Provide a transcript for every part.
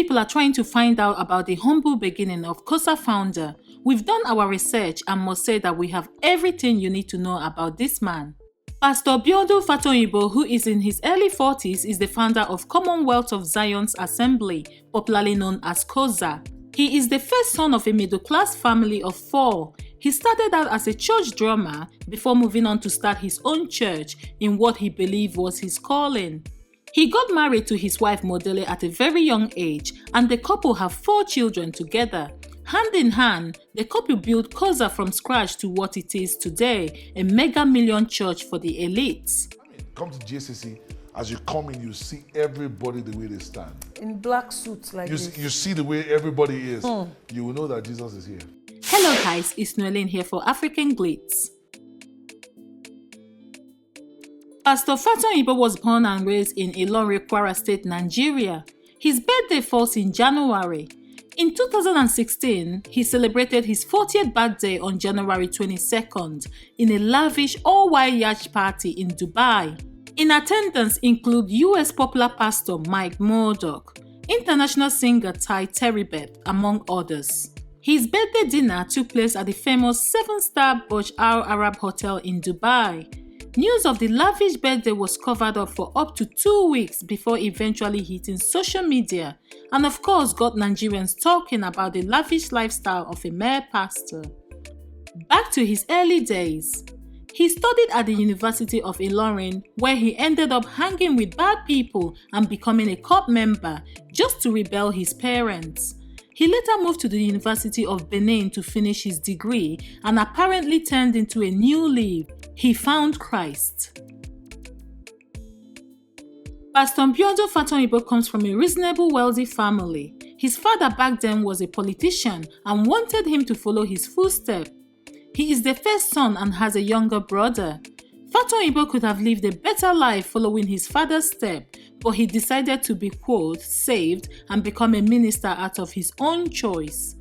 people are trying to find out about the humble beginning of Coza founder, we've done our research and must say that we have everything you need to know about this man. Pastor Biodun Fatoyinbo, who is in his early 40s, is the founder of Commonwealth of Zion's Assembly, popularly known as Coza. He is the first son of a middle-class family of 4. He started out as a church drummer before moving on to start his own church in what he believed was his calling. He got married to his wife Modele at a very young age, and the couple have 4 children together. Hand in hand, the couple built Coza from scratch to what it is today, a mega-million church for the elites. Come to JCC, as you come in, you see everybody the way they stand. In black suits like this. You see the way everybody is. You will know that Jesus is here. Hello guys, it's Noellin here for African Glitz. Pastor Fatoyinbo was born and raised in Lorin, Kwara State, Nigeria. His birthday falls in January. In 2016, he celebrated his 40th birthday on January 22nd in a lavish all-white yacht party in Dubai. In attendance include US popular pastor Mike Murdoch, international singer Ty Teribet, among others. His birthday dinner took place at the famous 7-star Burj Al Arab Hotel in Dubai. News of the lavish birthday was covered up for up to 2 weeks before eventually hitting social media and of course got Nigerians talking about the lavish lifestyle of a mere pastor. Back to his early days. He studied at the University of Lorin, where he ended up hanging with bad people and becoming a cult member just to rebel his parents. He later moved to the University of Benin to finish his degree and apparently turned into a new leaf. He found Christ. Pastor Biodun Fatoyinbo comes from a reasonable wealthy family. His father back then was a politician and wanted him to follow his footsteps. He is the first son and has a younger brother. Fatoyinbo could have lived a better life following his father's step, but he decided to be, quote, saved and become a minister out of his own choice.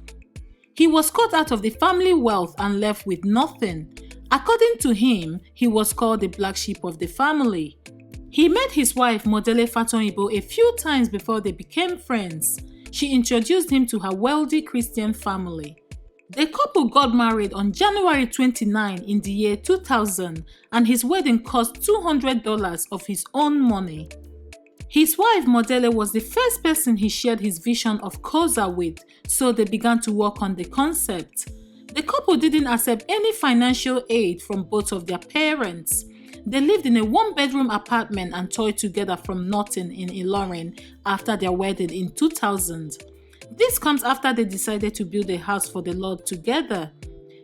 He was cut out of the family wealth and left with nothing. According to him, he was called the black sheep of the family. He met his wife Modele Fatoyinbo a few times before they became friends. She introduced him to her wealthy Christian family. The couple got married on January 29 in the year 2000 and his wedding cost $200 of his own money. His wife Modele was the first person he shared his vision of Coza with, so they began to work on the concept. The couple didn't accept any financial aid from both of their parents. They lived in a 1-bedroom apartment and toiled together from nothing in Lorin after their wedding in 2000. This comes after they decided to build a house for the Lord together.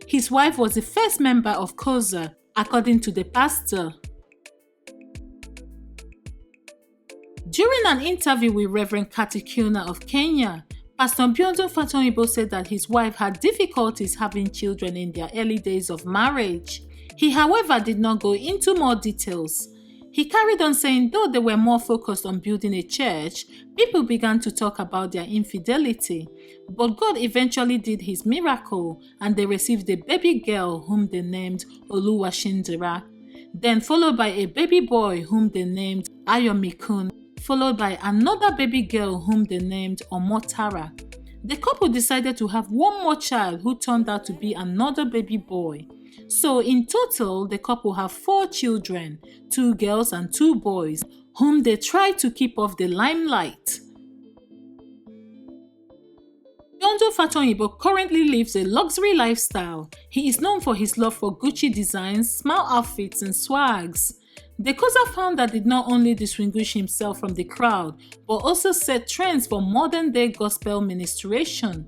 His wife was the first member of Coza, according to the pastor. During an interview with Reverend Katikuna of Kenya, Pastor Biodun Fatoyinbo said that his wife had difficulties having children in their early days of marriage. He, however, did not go into more details. He carried on saying though they were more focused on building a church, people began to talk about their infidelity. But God eventually did his miracle and they received a baby girl whom they named Oluwashindira, then followed by a baby boy whom they named Ayomikun, followed by another baby girl whom they named Omotara. The couple decided to have one more child who turned out to be another baby boy. So in total, the couple have 4 children, 2 girls and 2 boys, whom they try to keep off the limelight. Biodun Fatoyinbo currently lives a luxury lifestyle. He is known for his love for Gucci designs, smart outfits and swags. The Coza founder did not only distinguish himself from the crowd, but also set trends for modern-day gospel ministration.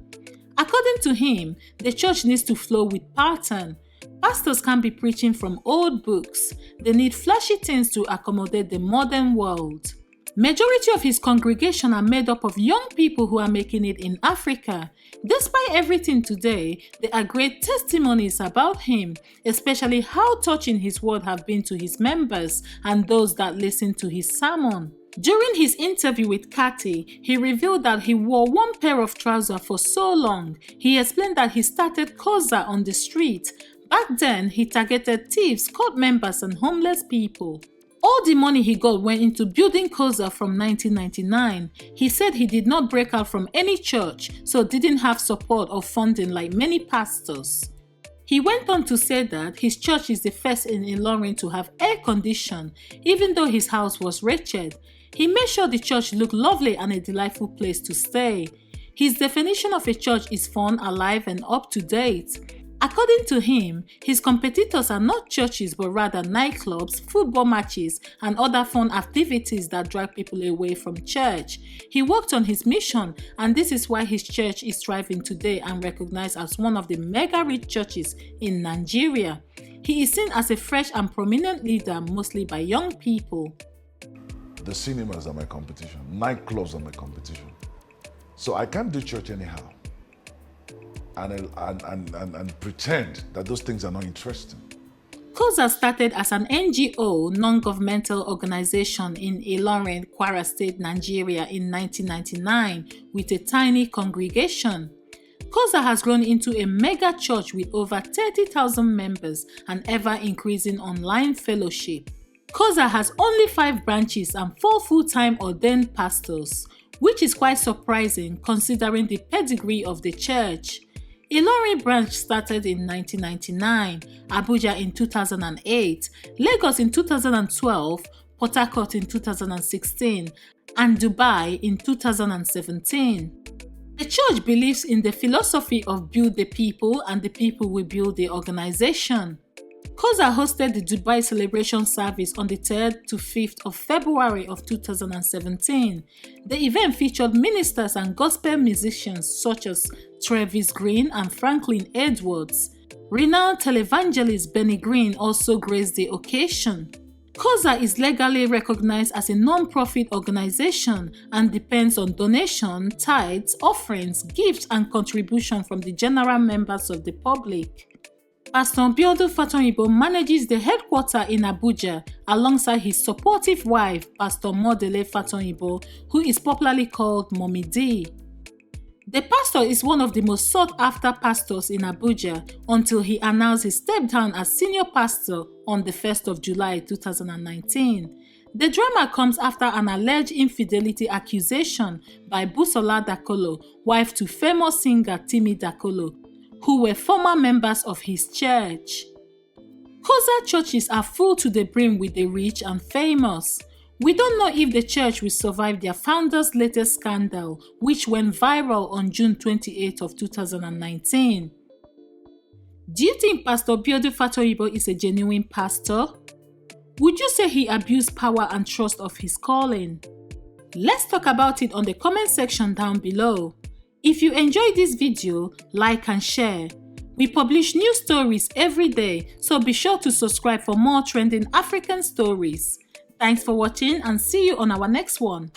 According to him, the church needs to flow with pattern. Pastors can't be preaching from old books. They need flashy things to accommodate the modern world. Majority of his congregation are made up of young people who are making it in Africa. Despite everything today, there are great testimonies about him, especially how touching his word have been to his members and those that listen to his sermon. During his interview with Kati, he revealed that he wore one pair of trousers for so long. He explained that he started Coza on the street. Back then, he targeted thieves, cult members and homeless people. All the money he got went into building Coza from 1999. He said he did not break out from any church, so didn't have support or funding like many pastors. He went on to say that his church is the first in Lorin to have air condition, even though his house was wretched. He made sure the church looked lovely and a delightful place to stay. His definition of a church is fun, alive, and up to date. According to him, his competitors are not churches but rather nightclubs, football matches, and other fun activities that drag people away from church. He worked on his mission, and this is why his church is thriving today and recognized as one of the mega-rich churches in Nigeria. He is seen as a fresh and prominent leader, mostly by young people. The cinemas are my competition. Nightclubs are my competition. So I can't do church anyhow. And pretend that those things are not interesting. Coza started as an NGO, non-governmental organization in Lorin, Kwara State, Nigeria in 1999 with a tiny congregation. Coza has grown into a mega church with over 30,000 members and ever-increasing online fellowship. Coza has only 5 branches and 4 full-time ordained pastors, which is quite surprising considering the pedigree of the church. Lorin branch started in 1999, Abuja in 2008, Lagos in 2012, Port Harcourt in 2016, and Dubai in 2017. The church believes in the philosophy of build the people and the people will build the organization. Coza hosted the Dubai celebration service on the 3rd to 5th of February of 2017. The event featured ministers and gospel musicians such as Travis Green and Franklin Edwards. Renowned televangelist Benny Green also graced the occasion. Coza is legally recognized as a non-profit organization and depends on donation, tithes, offerings, gifts, and contribution from the general members of the public. Pastor Biodun Fatoyinbo manages the headquarters in Abuja alongside his supportive wife, Pastor Modele Fatoyinbo, who is popularly called Mommy D. The pastor is one of the most sought-after pastors in Abuja until he announced his step down as senior pastor on the 1st of July 2019. The drama comes after an alleged infidelity accusation by Busola Dakolo, wife to famous singer Timi Dakolo, who were former members of his church. Coza churches are full to the brim with the rich and famous. We don't know if the church will survive their founder's latest scandal, which went viral on June 28 of 2019. Do you think Pastor Biodun Fatoyinbo is a genuine pastor? Would you say he abused power and trust of his calling? Let's talk about it on the comment section down below. If you enjoyed this video, like and share. We publish new stories every day, so be sure to subscribe for more trending African stories. Thanks for watching and see you on our next one.